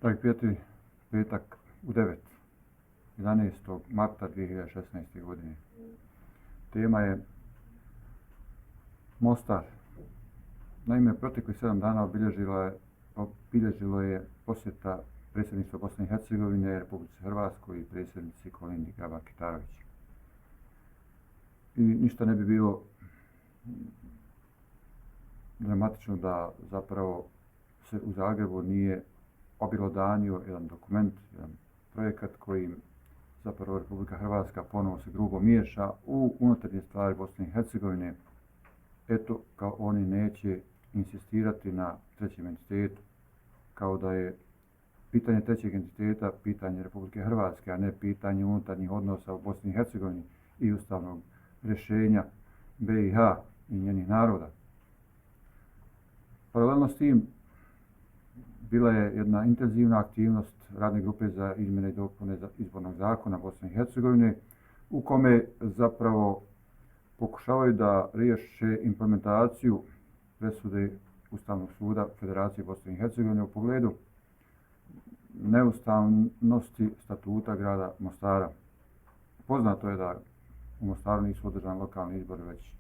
Dragi prijatelji, petak u 9. 11. marta 2016. godine. Tema je Mostar. Naime, proteklih 7 dana obilježilo je posjeta predsjedništva Bosne i Hercegovine, Republici Hrvatskoj i predsjednici Kolindi Grabar-Kitarović. I ništa ne bi bilo dramatično da zapravo se u Zagrebu nije objelodanio jedan dokument, jedan projekat kojim zapravo Republika Hrvatska ponovo se grubo miješa u unutarnje stvari Bosne i Hercegovine. Eto, kao oni neće insistirati na trećem entitetu, kao da je pitanje trećeg entiteta pitanje Republike Hrvatske, a ne pitanje unutarnjih odnosa u Bosni i Hercegovini i ustavnog rješenja BiH i njenih naroda. Paralelno s tim bila je jedna intenzivna aktivnost radne grupe za izmjene i dopune izbornog zakona Bosne i Hercegovine, u kome zapravo pokušavaju da riješe implementaciju presude Ustavnog suda Federacije Bosne i Hercegovine u pogledu neustavnosti statuta grada Mostara. Poznato je da u Mostaru nisu održani lokalni izbori već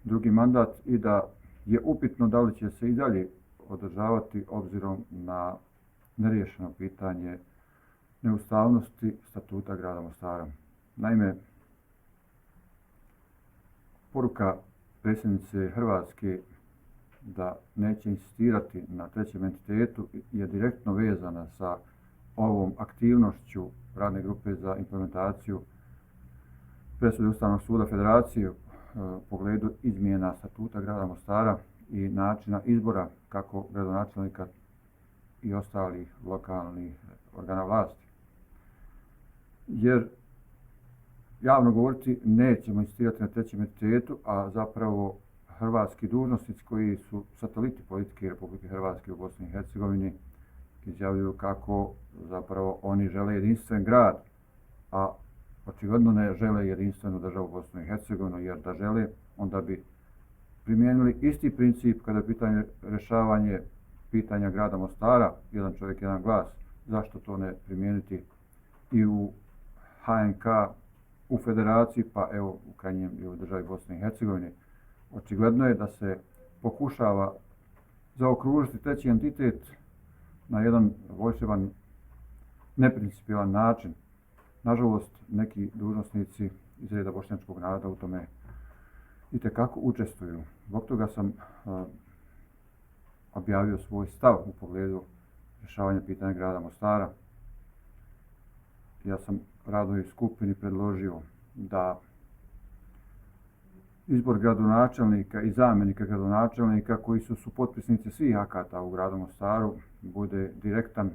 drugi mandat i da je upitno da li će se i dalje održavati obzirom na neriješeno pitanje neustavnosti statuta grada Mostara. Naime, poruka predsjednice Hrvatske da neće insistirati na trećem entitetu je direktno vezana sa ovom aktivnošću radne grupe za implementaciju presude Ustavnog suda Federacije u pogledu izmjena statuta grada Mostara i načina izbora kako gradonačelnika i ostalih lokalnih organa vlasti. Jer javno govoriti nećemo insistirati na trećem entitetu, a zapravo hrvatski dužnosnici koji su sateliti politike Republike Hrvatske u Bosni i Hercegovini izjavljuju kako zapravo oni žele jedinstven grad, a očigledno ne žele jedinstvenu državu Bosnu i Hercegovinu, jer da žele onda bi primijenili isti princip kada je pitanje rješavanje pitanja grada Mostara, jedan čovjek, jedan glas. Zašto to ne primijeniti i u HNK, u federaciji, pa evo u krajnjem i u državi Bosne i Hercegovine. Očigledno je da se pokušava zaokružiti treći entitet na jedan voljševan, neprincipijelan način. Nažalost, neki dužnosnici iz reda bošnjačkog naroda u tome itekako učestvuju. Zbog toga sam objavio svoj stav u pogledu rješavanja pitanja grada Mostara. Ja sam radnoj skupini predložio da izbor gradonačelnika i zamjenika gradonačelnika koji su supotpisnici svih akata u gradu Mostaru bude direktan,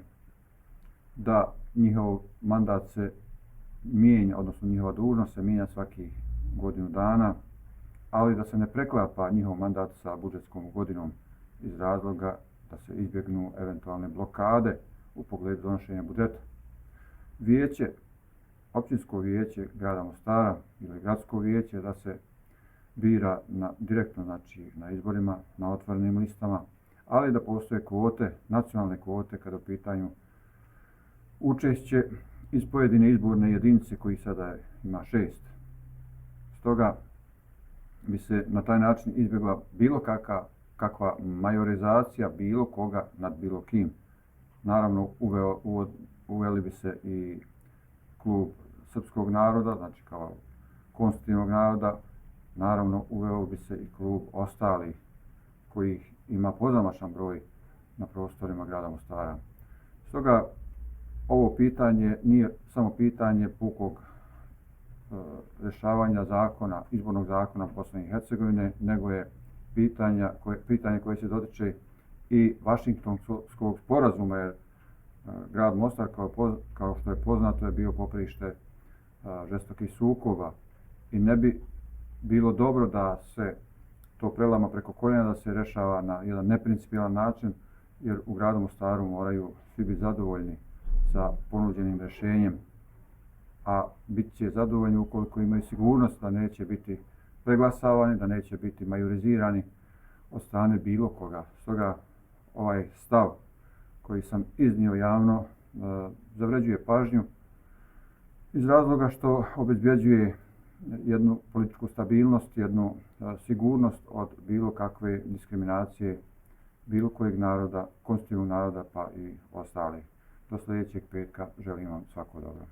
da njihov mandat se mijenja, odnosno njihova dužnost se mijenja svakih godinu dana, ali da se ne preklapa njihov mandat sa budžetskom godinom iz razloga da se izbjegnu eventualne blokade u pogledu donošenja budžeta. Vijeće, općinsko vijeće grada Mostara ili gradsko vijeće da se bira direktno, znači na izborima, na otvorenim listama, ali da postoje kvote, nacionalne kvote kada u pitanju učešće iz pojedine izborne jedinice koji sada ima 6. Stoga bi se na taj način izbjegla bilo kakva majorizacija bilo koga nad bilo kim. Naravno, uveli bi se i klub srpskog naroda, znači kao konstitutivnog naroda. Naravno, uveo bi se i klub ostalih kojih ima pozamašan broj na prostorima grada Mostara. Stoga ovo pitanje nije samo pitanje pukog rješavanja zakona, izbornog zakona Bosne i Hercegovine, nego je pitanje koje se dotiče i Vašingtonskog sporazuma, jer grad Mostar, kao što je poznato, je bio poprište žestokih sukoba i ne bi bilo dobro da se to prelama preko koljena, da se rješava na jedan neprincipijelan način, jer u gradu Mostaru moraju svi biti zadovoljni sa ponuđenim rješenjem, a bit će zadovoljni ukoliko imaju sigurnost da neće biti preglasavani, da neće biti majorizirani od strane bilo koga. Stoga ovaj stav koji sam iznio javno zavređuje pažnju iz razloga što obezbjeđuje jednu političku stabilnost, jednu sigurnost od bilo kakve diskriminacije bilo kojeg naroda, konstitutivnog naroda pa i ostalih. Do sljedećeg petka želim vam svako dobro.